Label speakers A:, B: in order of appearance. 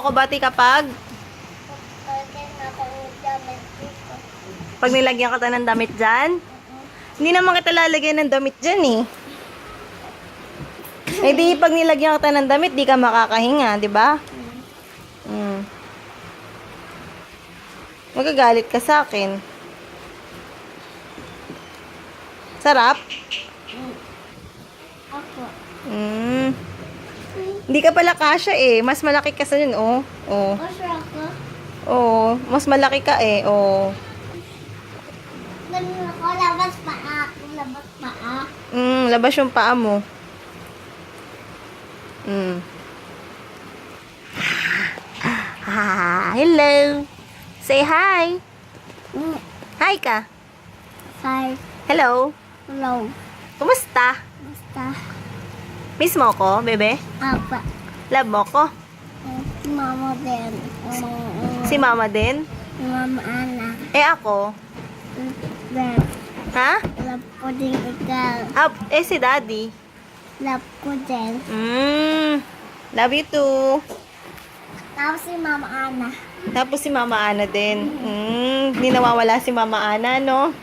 A: ko bati kapag pag nilagyan ka ng damit dyan? Hindi naman kita lalagyan ng damit dyan eh. Eh di pag nilagyan ka ng damit, di ka makakahinga, di ba? Magagalit ka sa akin. Sarap?
B: Ako.
A: Hindi ka pala kasya eh. Mas malaki ka sa yun, oh. Oh.
B: Kasi ako.
A: Oh, mas malaki ka eh, oh.
B: Ganun ako. Labas paa. Labas paa.
A: Labas yung paa mo. Hello. Say hi. Hi ka.
B: Hi.
A: Hello.
B: Hello.
A: Kumusta?
B: Basta.
A: Miss mo ko, bebe?
B: Apa.
A: Love mo ko?
B: Si Mama din.
A: Si mama din?
B: Si Mama Ana.
A: Eh ako?
B: Love.
A: Ha?
B: Love ko din ikaw.
A: Eh si daddy?
B: Love ko din.
A: Love you too.
B: Tapos si Mama Ana.
A: Tapos si Mama Ana din. Hindi nawawala si Mama Ana, no?